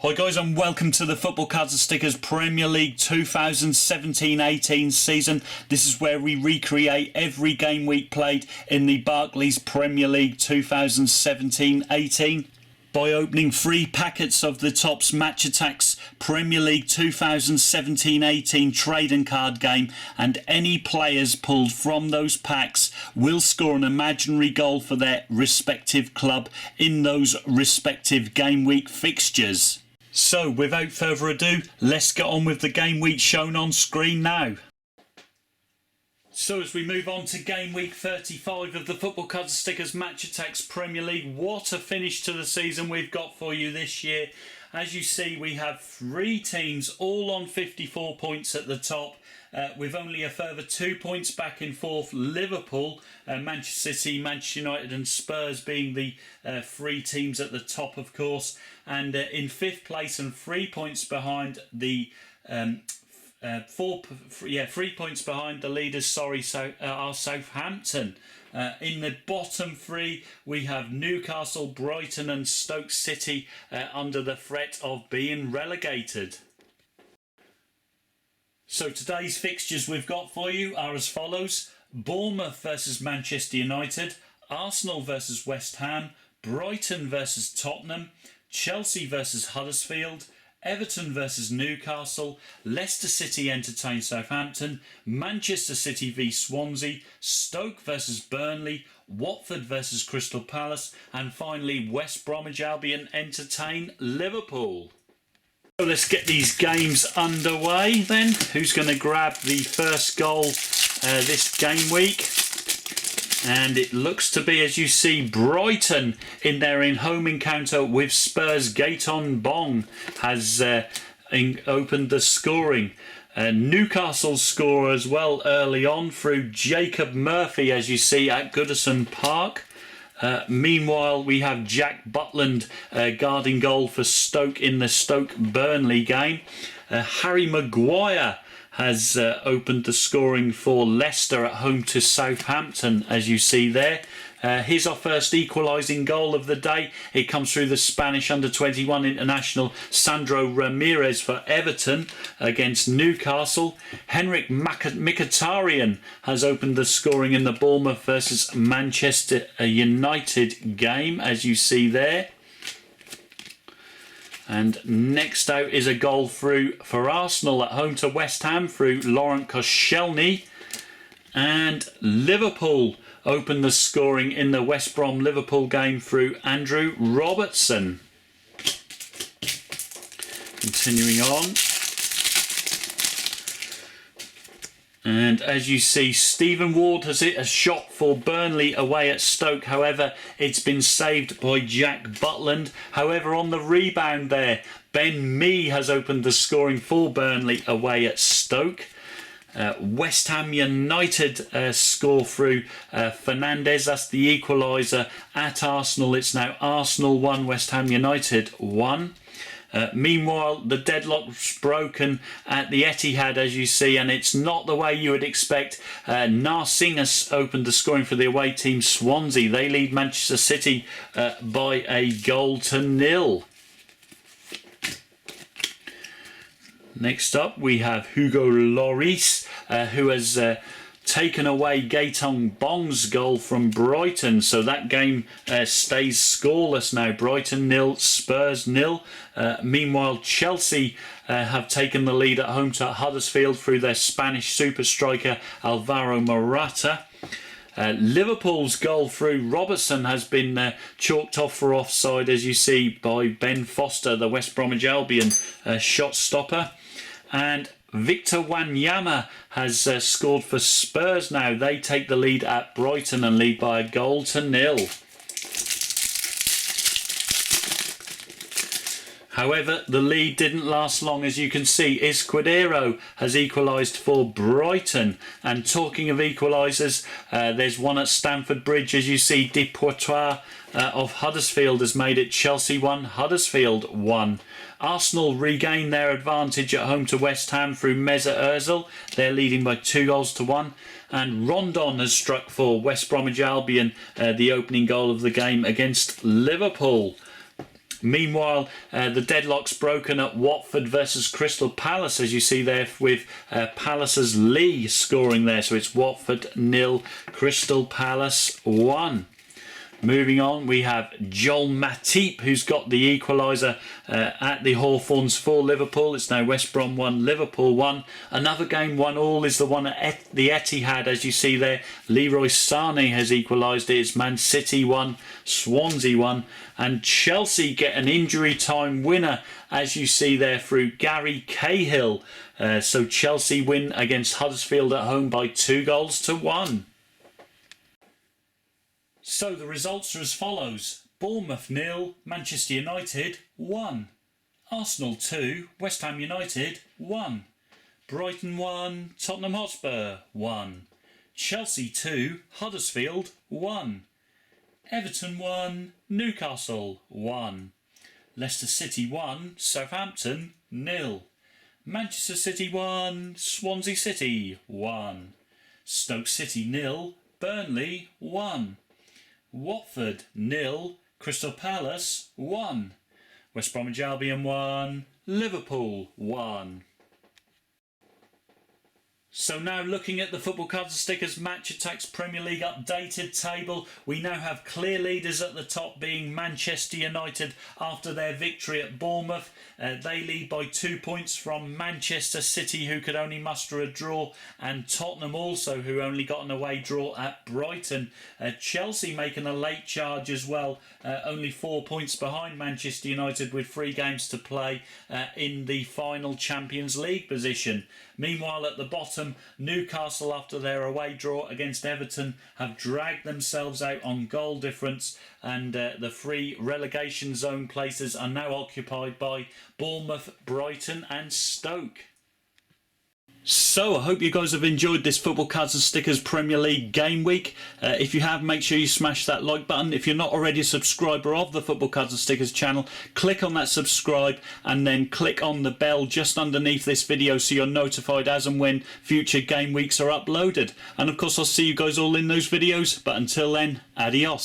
Hi guys, and welcome to the Football Cards and Stickers Premier League 2017-18 season. This is where we recreate every game week played in the Barclays Premier League 2017-18 by opening 3 packets of the Topps Attax Premier League 2017-18 trading card game, and any players pulled from those packs will score an imaginary goal for their respective club in those respective game week fixtures. So, without further ado, let's get on with the game week shown on screen now. So as we move on to game week 35 of the Football Cards and Stickers Attax Premier League, what a finish to the season we've got for you this year. As you see, we have 3 teams all on 54 points at the top, with only a further 2 points back in 4th, Liverpool, Manchester City, Manchester United and Spurs being the 3 teams at the top, of course. And in 5th place and 3 points behind the 3 points behind the leaders, are Southampton. In the bottom 3 we have Newcastle, Brighton and Stoke City under the threat of being relegated. So today's fixtures we've got for you are as follows: Bournemouth versus Manchester United, Arsenal versus West Ham, Brighton versus Tottenham, Chelsea versus Huddersfield, Everton versus Newcastle, Leicester City entertain Southampton, Manchester City v Swansea, Stoke versus Burnley, Watford versus Crystal Palace, and finally West Bromwich Albion entertain Liverpool. So let's get these games underway then. Who's going to grab the first goal this game week? And it looks to be, as you see, Brighton in their home encounter with Spurs. Gaeton Bong has opened the scoring. Newcastle's score as well early on through Jacob Murphy, as you see, at Goodison Park. Meanwhile, we have Jack Butland guarding goal for Stoke in the Stoke-Burnley game. Harry Maguire has opened the scoring for Leicester at home to Southampton, as you see there. Here's our first equalising goal of the day. It comes through the Spanish under-21 international Sandro Ramirez for Everton against Newcastle. Henrik Mkhitaryan has opened the scoring in the Bournemouth versus Manchester United game, as you see there. And next out is a goal through for Arsenal at home to West Ham through Laurent Koscielny. And Liverpool opened the scoring in the West Brom Liverpool game through Andrew Robertson. Continuing on. And as you see, Stephen Ward has hit a shot for Burnley away at Stoke. However, it's been saved by Jack Butland. However, on the rebound there, Ben Mee has opened the scoring for Burnley away at Stoke. West Ham United score through Fernandez. That's the equaliser at Arsenal. It's now Arsenal 1, West Ham United 1. Meanwhile, the deadlock's broken at the Etihad, as you see, and it's not the way you would expect. Narsingh has opened the scoring for the away team Swansea. They lead Manchester City by a goal to 0. Next up, we have Hugo Lloris, who has taken away Gaeton Bong's goal from Brighton. So that game stays scoreless now. Brighton 0, Spurs 0. Meanwhile, Chelsea have taken the lead at home to Huddersfield through their Spanish super striker Alvaro Morata. Liverpool's goal through Robertson has been chalked off for offside, as you see, by Ben Foster, the West Bromwich Albion shot stopper. And Victor Wanyama has scored for Spurs now. They take the lead at Brighton and lead by a goal to 0. However, the lead didn't last long, as you can see. Escudero has equalised for Brighton. And talking of equalisers, there's one at Stamford Bridge, as you see. Depoitre of Huddersfield has made it Chelsea 1, Huddersfield 1. Arsenal regain their advantage at home to West Ham through Mesut Ozil. They're leading by 2 goals to 1. And Rondon has struck for West Bromwich Albion, the opening goal of the game against Liverpool. Meanwhile, the deadlock's broken at Watford versus Crystal Palace, as you see there, with Palace's Lee scoring there. So it's Watford 0, Crystal Palace 1. Moving on, we have Joel Matip, who's got the equaliser at the Hawthorns for Liverpool. It's now West Brom 1, Liverpool 1. Another game 1-1 is the one at the Etihad, as you see there. Leroy Sané has equalised it. It's Man City 1, Swansea 1. And Chelsea get an injury time winner, as you see there, through Gary Cahill. So Chelsea win against Huddersfield at home by 2-1. So the results are as follows: Bournemouth 0, Manchester United 1, Arsenal 2, West Ham United 1, Brighton 1, Tottenham Hotspur 1, Chelsea 2, Huddersfield 1, Everton 1, Newcastle 1, Leicester City 1, Southampton 0, Manchester City 1, Swansea City 1, Stoke City 0, Burnley 1, Watford 0, Crystal Palace 1, West Bromwich Albion 1, Liverpool 1. So now looking at the Football Cards and Stickers Match Attax Premier League updated table, we now have clear leaders at the top, being Manchester United after their victory at Bournemouth. They lead by 2 points from Manchester City, who could only muster a draw, and Tottenham also, who only got an away draw at Brighton. Chelsea making a late charge as well, only 4 points behind Manchester United with 3 games to play in the final Champions League position. Meanwhile, at the bottom, Newcastle, after their away draw against Everton, have dragged themselves out on goal difference, and the 3 relegation zone places are now occupied by Bournemouth, Brighton and Stoke. So I hope you guys have enjoyed this Football Cards and Stickers Premier League game week. If you have, make sure you smash that like button. If you're not already a subscriber of the Football Cards and Stickers channel, click on that subscribe and then click on the bell just underneath this video so you're notified as and when future game weeks are uploaded. And of course I'll see you guys all in those videos, but until then, adios.